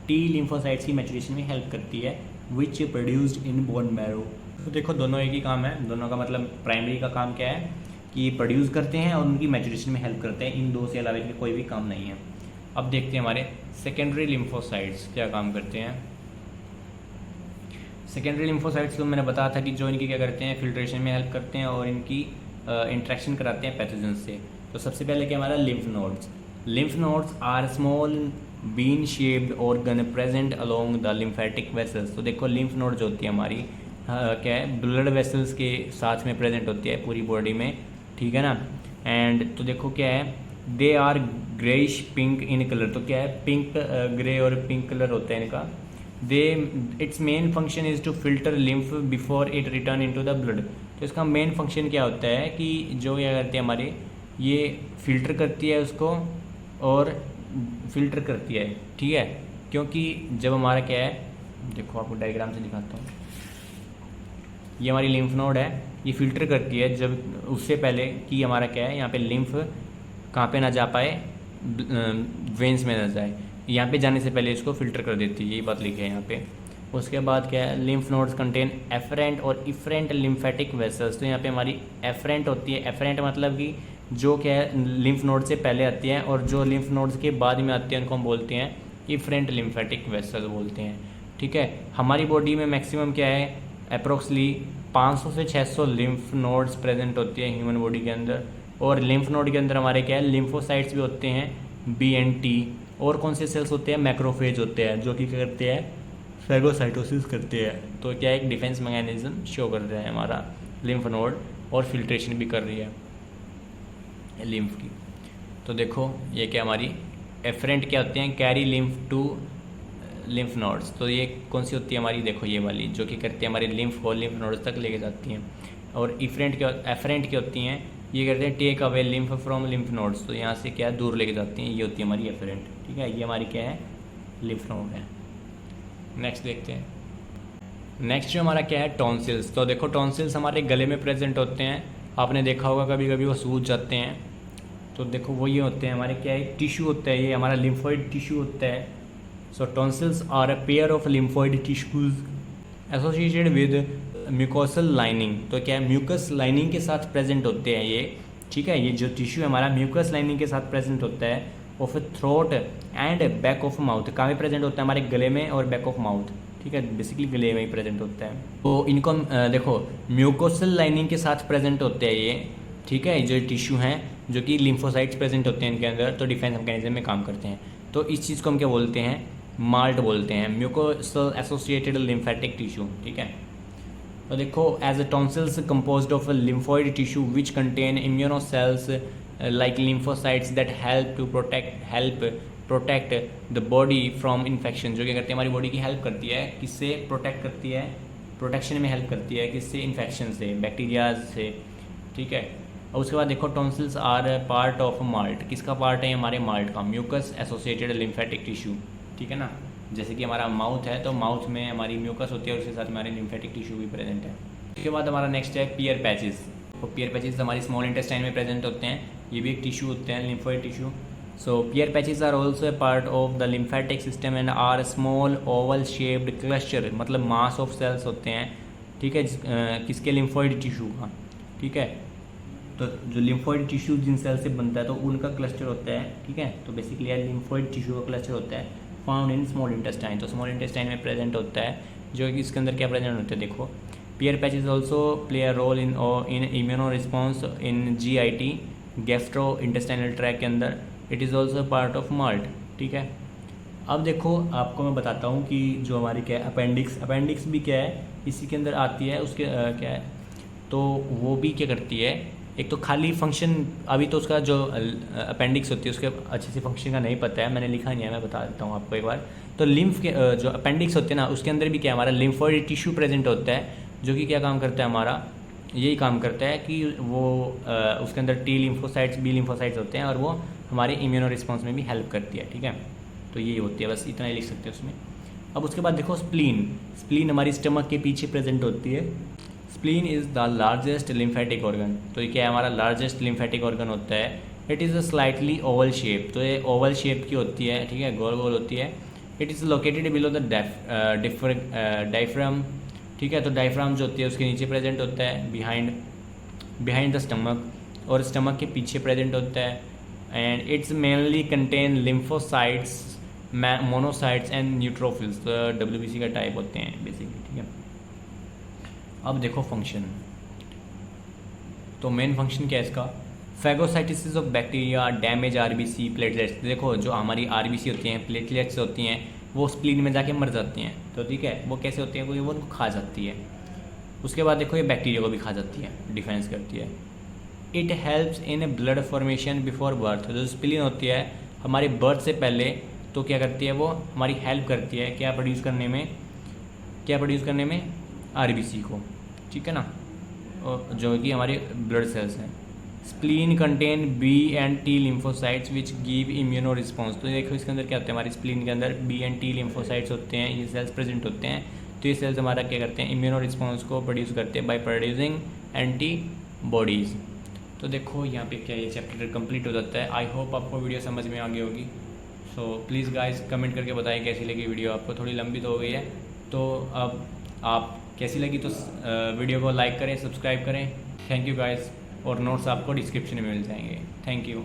T लिम्फोसाइट्स की मैच्योरेशन में हेल्प करती है, which produced in bone marrow. तो देखो दोनों एक ही काम है, दोनों का मतलब प्राइमरी का काम क्या है कि ये प्रोड्यूस करते हैं और उनकी मैच्योरेशन में हेल्प करते हैं। इन दो से अलावा इनके कोई भी काम नहीं है। अब देखते हैं हमारे सेकेंडरी लिम्फोसाइट्स क्या काम करते हैं। सेकेंडरी लिम्फोसाइट्स को मैंने बताया था कि जो इनकी क्या करते हैं, फिल्ट्रेशन में हेल्प करते हैं और इनकी इंट्रैक्शन कराते हैं पैथोजन से। तो सबसे पहले क्या हमारा lymph nodes. Lymph nodes are small bean shaped organ present along the lymphatic vessels. तो देखो लिम्फ नोड जो होती है हमारी क्या है, ब्लड वेसल्स के साथ में प्रेजेंट होती है पूरी बॉडी में, ठीक है ना। एंड तो देखो क्या है, they are greyish pink in colour. तो क्या है, पिंक, ग्रे और पिंक कलर होता है इनका। They its main function is to filter lymph before it return into the blood. तो इसका मेन फंक्शन क्या होता है कि जो क्या करते हैं हमारे, ये फिल्टर करती है उसको और फिल्टर करती है, ठीक है। क्योंकि जब हमारा क्या है, देखो आपको डायग्राम से दिखाता हूँ, ये हमारी लिम्फ नोड है, ये फिल्टर करती है जब, उससे पहले कि हमारा क्या है, यहाँ पे लिम्फ कहाँ पे ना जा पाए, वेंस में ना जाए, यहाँ पे जाने से पहले इसको फिल्टर कर देती है, यही बात लिखी है यहाँ पे। उसके बाद क्या है, लिम्फ नोड्स कंटेन एफरेंट और इफरेंट लिम्फेटिक वेसल्स। तो यहाँ पे हमारी एफरेंट होती है, एफरेंट मतलब कि जो क्या है लिम्फ नोड से पहले आती हैं, और जो लिम्फ नोड्स के बाद में आती हैं उनको हम बोलते हैं इफरेंट लिम्फेटिक वेसल बोलते हैं, ठीक है। हमारी बॉडी में मैक्सिमम क्या है, अप्रोक्सली 500 से 600 लिम्फ नोड्स प्रेजेंट होती है ह्यूमन बॉडी के अंदर। और लिम्फ नोड के अंदर हमारे क्या है, लिम्फोसाइट्स भी होते हैं, B and T। और कौन से सेल्स होते हैं, मैक्रोफेज होते हैं, जो कि क्या करते हैं, फेगोसाइटोसिस करते हैं। तो क्या एक डिफेंस मैकेनिज्म शो कर रहा है हमारा लिम्फ नोड, और फिल्ट्रेशन भी कर रही है लिम्फ की। तो देखो ये क्या हमारी एफरेंट क्या होते हैं, carry lymph to lymph nodes. तो ये कौन सी होती है हमारी, देखो ये वाली, जो कि करती है हमारे लिम्फ को लिम्फ नोड्स तक लेके जाती हैं। और एफरेंट क्या होती हैं, ये करते हैं take away lymph from lymph nodes. तो यहाँ से क्या दूर लेके जाती हैं, ये होती है हमारी एफरेंट, ठीक है। ये हमारी क्या है, लिम्फ नोड है। नेक्स्ट देखते हैं। नेक्स्ट जो हमारा क्या है, टॉन्सिल्स। तो देखो टॉन्सिल्स हमारे गले में प्रेजेंट होते हैं, आपने देखा होगा कभी कभी वो सूज जाते हैं। तो देखो वो ये होते हैं हमारे क्या है, टिश्यू होता है, ये हमारा लिम्फोइड टिश्यू होता है। So tonsils are a pair of lymphoid tissues associated with mucosal lining. तो क्या है, म्यूकस लाइनिंग के साथ प्रेजेंट होते हैं ये, ठीक है। ये जो टिश्यू है हमारा म्यूकस लाइनिंग के साथ प्रेजेंट होता है of throat and back of mouth. कहाँ पे प्रेजेंट होता है? हमारे गले में और बैक ऑफ माउथ, ठीक है, बेसिकली गले में ही प्रेजेंट होता है। तो इनको हम देखो म्यूकोसल लाइनिंग के साथ प्रेजेंट होते हैं ये, ठीक है, जो टिश्यू हैं जो कि लिम्फोसाइट्स प्रेजेंट होते हैं इनके अंदर, तो डिफेंस मैकेनिज्म में काम करते हैं। तो इस चीज़ को हम क्या बोलते हैं? माल्ट बोलते हैं, म्यूकोसल एसोसिएटेड लिम्फेटिक टिश्यू, ठीक है। तो देखो as a tonsils composed of lymphoid tissue which contain immuno cells like lymphocytes that help protect the body from infection. जो क्या करती है? हमारी बॉडी की हेल्प करती है, किससे प्रोटेक्ट करती है? प्रोटेक्शन में हेल्प करती है, किससे? इन्फेक्शन से, बैक्टीरियाज से, ठीक है। और उसके बाद देखो tonsils are part of MALT. किसका पार्ट है? हमारे माल्ट का, म्यूकस एसोसिएटेड लिम्फेटिक टिश्यू, ठीक है ना। जैसे कि हमारा माउथ है तो माउथ में हमारी म्यूकस होती है और उसके साथ हमारे लिम्फेटिक टिश्यू भी प्रेजेंट है। उसके बाद हमारा नेक्स्ट है पियर पैचेस। तो पियर पैचेस हमारी स्मॉल इंटेस्टाइन में प्रेजेंट होते हैं, ये भी एक टिश्यू होते हैं, lymphoid tissue. So Peyer patches are also a part of the lymphatic system and are small oval shaped cluster, मतलब मास ऑफ सेल्स होते हैं, ठीक है, किसके? लिम्फोइड टिश्यू का, ठीक है। तो जो लिम्फोइड टिश्यू जिन सेल से बनता है तो उनका क्लस्टर होता है, ठीक है। तो बेसिकली यार लिम्फोइड टिश्यू का क्लस्टर होता है फाउंड इन स्मॉल इंटेस्टाइन। तो स्मॉल इंटेस्टाइन में प्रेजेंट होता है, जो कि इसके अंदर क्या प्रेजेंट होता है? देखो Peyer patches also play a role in immuno response in GIT, gastro intestinal tract के अंदर। It is also part of MALT, ठीक है। अब देखो आपको मैं बताता हूँ कि जो हमारी क्या है अपेंडिक्स भी क्या है, इसी के अंदर आती है। उसके क्या है, तो वो भी क्या करती है? एक तो खाली फंक्शन, अभी तो उसका जो अपेंडिक्स होती है उसके अच्छे से फंक्शन का नहीं पता है, मैंने लिखा नहीं है, मैं बता देता हूँ आपको एक बार। तो लिम्फ के जो अपेंडिक्स होते हैं ना, उसके अंदर भी क्या हमारा लिम्फोइड टिश्यू प्रेजेंट होता है, जो कि क्या काम करता है? हमारा यही काम करता है कि वो उसके अंदर T लिम्फोसाइट्स, B लिम्फोसाइट्स होते हैं और वो हमारे इम्यूनो रिस्पॉन्स में भी हेल्प करती है, ठीक है। तो यही होती है, बस इतना ही लिख सकते हैं उसमें। अब उसके बाद देखो स्प्लीन हमारी स्टमक के पीछे प्रेजेंट होती है। Spleen is the largest lymphatic organ. तो ये क्या है? हमारा लार्जेस्ट लिम्फेटिक ऑर्गन होता है। It is a slightly Oval shape, तो ये ओवल शेप की होती है, ठीक है, गोल गोल होती है। It is located below the diaphragm, ठीक है। तो डायफ्राम जो होती है उसके नीचे प्रेजेंट होता है, बिहाइंड द स्टमक, और स्टमक के पीछे प्रेजेंट होता है। And it's mainly contain lymphocytes, monocytes and neutrophils. तो WBC का टाइप होते हैं बेसिकली, ठीक है। अब देखो फंक्शन, तो मेन फंक्शन क्या है इसका? Phagocytosis of bacteria, damage RBC, platelets. देखो जो हमारी RBC होती हैं, प्लेटलेट्स होती हैं, वो स्प्लीन में जाके मर जाती हैं, तो ठीक है, वो कैसे होती हैं? वो उनको खा जाती है। उसके बाद देखो ये बैक्टीरिया को भी खा जाती है, डिफेंस करती है। It helps in blood formation before birth. जो स्प्लीन होती है हमारी बर्थ से पहले, तो क्या करती है? वो हमारी हेल्प करती है क्या प्रोड्यूस करने में? RBC को, ठीक है ना, जो कि हमारे ब्लड सेल्स हैं। Spleen contain B and T lymphocytes which give immuno response. तो देखो इसके अंदर क्या होता है? हमारी स्प्लीन के अंदर B and T लिम्फोसाइट्स होते हैं, ये सेल्स प्रेजेंट होते हैं। तो ये सेल्स हमारा क्या करते हैं? इम्यूनो रिस्पॉन्स को प्रोड्यूस करते हैं बाय प्रोड्यूसिंग एंटीबॉडीज़। तो देखो यहाँ पे क्या ये चैप्टर कंप्लीट हो जाता है। आई होप आपको वीडियो समझ में आ गई होगी। सो प्लीज़ गाइस कमेंट करके बताएं कैसी लगी वीडियो आपको। थोड़ी लंबी तो हो गई है, तो अब आप कैसी लगी तो वीडियो को लाइक करें, सब्सक्राइब करें। थैंक यू गाइस, और नोट्स आपको डिस्क्रिप्शन में मिल जाएंगे। Thank you.